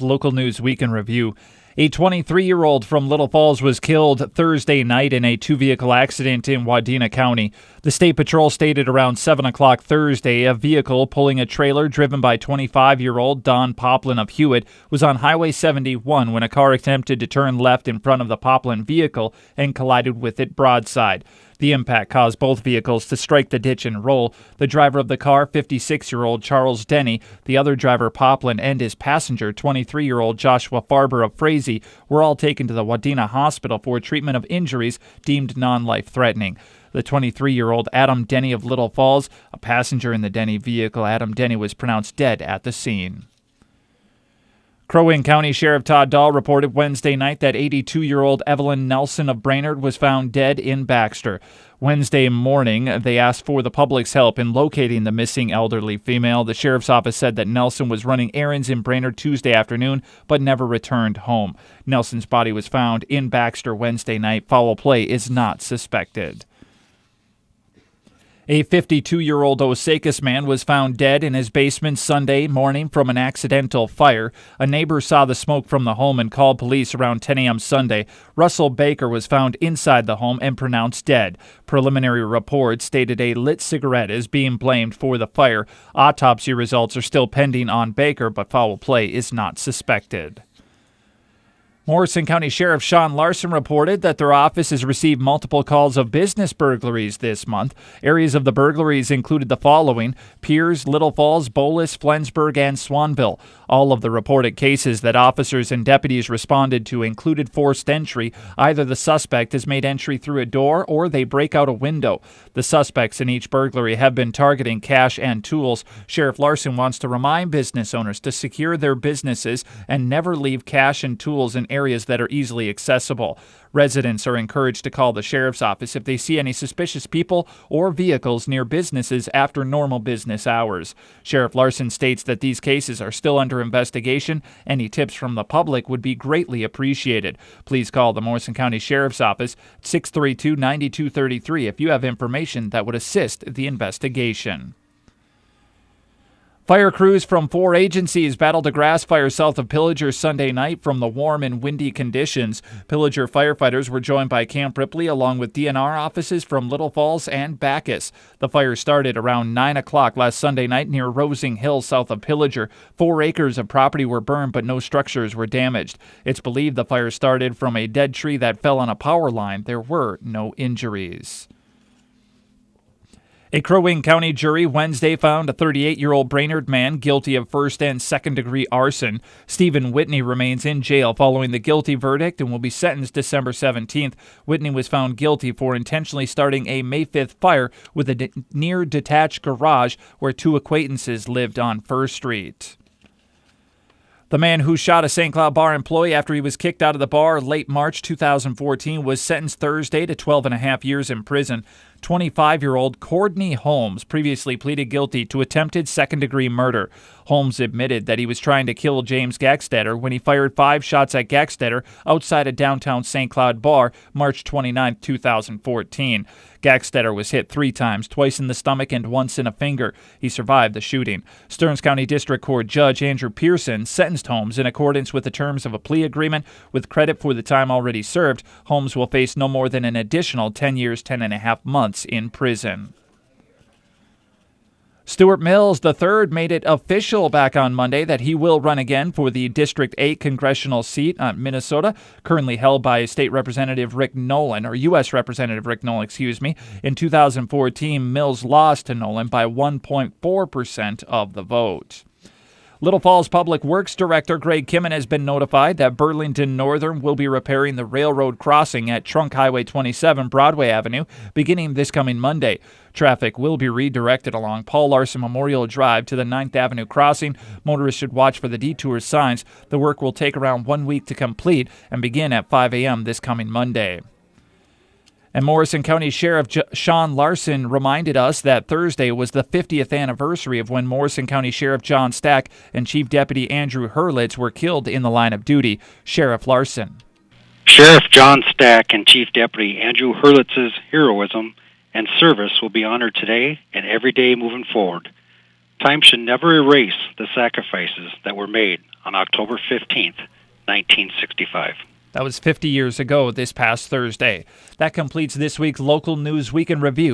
Local News Week in Review. A 23-year-old from Little Falls was killed Thursday night in a two-vehicle accident in Wadena County. The State Patrol stated around 7 o'clock Thursday a vehicle pulling a trailer driven by 25-year-old Don Poplin of Hewitt was on Highway 71 when a car attempted to turn left in front of the Poplin vehicle and collided with it broadside. The impact caused both vehicles to strike the ditch and roll. The driver of the car, 56-year-old Charles Denny, the other driver, Poplin, and his passenger, 23-year-old Joshua Farber of Frazee, were all taken to the Wadena Hospital for treatment of injuries deemed non-life-threatening. The 23-year-old Adam Denny of Little Falls, a passenger in the Denny vehicle, Adam Denny was pronounced dead at the scene. Crow Wing County Sheriff Todd Dahl reported Wednesday night that 82-year-old Evelyn Nelson of Brainerd was found dead in Baxter. Wednesday morning, they asked for the public's help in locating the missing elderly female. The sheriff's office said that Nelson was running errands in Brainerd Tuesday afternoon, but never returned home. Nelson's body was found in Baxter Wednesday night. Foul play is not suspected. A 52-year-old Osakis man was found dead in his basement Sunday morning from an accidental fire. A neighbor saw the smoke from the home and called police around 10 a.m. Sunday. Russell Baker was found inside the home and pronounced dead. Preliminary reports stated a lit cigarette is being blamed for the fire. Autopsy results are still pending on Baker, but foul play is not suspected. Morrison County Sheriff Sean Larson reported that their office has received multiple calls of business burglaries this month. Areas of the burglaries included the following: Piers, Little Falls, Bolus, Flensburg, and Swanville. All of the reported cases that officers and deputies responded to included forced entry. Either the suspect has made entry through a door or they break out a window. The suspects in each burglary have been targeting cash and tools. Sheriff Larson wants to remind business owners to secure their businesses and never leave cash and tools in areas that are easily accessible. Residents are encouraged to call the sheriff's office if they see any suspicious people or vehicles near businesses after normal business hours. Sheriff Larson states that these cases are still under investigation. Any tips from the public would be greatly appreciated. Please call the Morrison County Sheriff's Office at 632-9233 if you have information that would assist the investigation. Fire crews from 4 agencies battled a grass fire south of Pillager Sunday night from the warm and windy conditions. Pillager firefighters were joined by Camp Ripley along with DNR offices from Little Falls and Bacchus. The fire started around 9 o'clock last Sunday night near Rosing Hill south of Pillager. 4 acres of property were burned, but no structures were damaged. It's believed the fire started from a dead tree that fell on a power line. There were no injuries. A Crow Wing County jury Wednesday found a 38-year-old Brainerd man guilty of first and second-degree arson. Stephen Whitney remains in jail following the guilty verdict and will be sentenced December 17th. Whitney was found guilty for intentionally starting a May 5th fire with a near-detached garage where 2 acquaintances lived on First Street. The man who shot a St. Cloud bar employee after he was kicked out of the bar late March 2014 was sentenced Thursday to 12.5 years in prison. 25-year-old Courtney Holmes previously pleaded guilty to attempted second-degree murder. Holmes admitted that he was trying to kill James Gackstetter when he fired 5 shots at Gackstetter outside a downtown St. Cloud bar March 29, 2014. Gackstetter was hit 3 times, twice in the stomach and once in a finger. He survived the shooting. Stearns County District Court Judge Andrew Pearson sentenced Holmes in accordance with the terms of a plea agreement. With credit for the time already served, Holmes will face no more than an additional 10 years, 10.5 months in prison. Stuart Mills III made it official back on Monday that he will run again for the District 8 congressional seat in Minnesota, currently held by State Representative Rick Nolan, or U.S. Representative Rick Nolan, In 2014, Mills lost to Nolan by 1.4% of the vote. Little Falls Public Works Director Greg Kimmen has been notified that Burlington Northern will be repairing the railroad crossing at Trunk Highway 27 Broadway Avenue beginning this coming Monday. Traffic will be redirected along Paul Larson Memorial Drive to the 9th Avenue crossing. Motorists should watch for the detour signs. The work will take around 1 week to complete and begin at 5 a.m. this coming Monday. And Morrison County Sheriff Sean Larson reminded us that Thursday was the 50th anniversary of when Morrison County Sheriff John Stack and Chief Deputy Andrew Hurlitz were killed in the line of duty. Sheriff Larson. Sheriff John Stack and Chief Deputy Andrew Hurlitz's heroism and service will be honored today and every day moving forward. Time should never erase the sacrifices that were made on October 15th, 1965. That was 50 years ago this past Thursday. That completes this week's Local News Week in Review.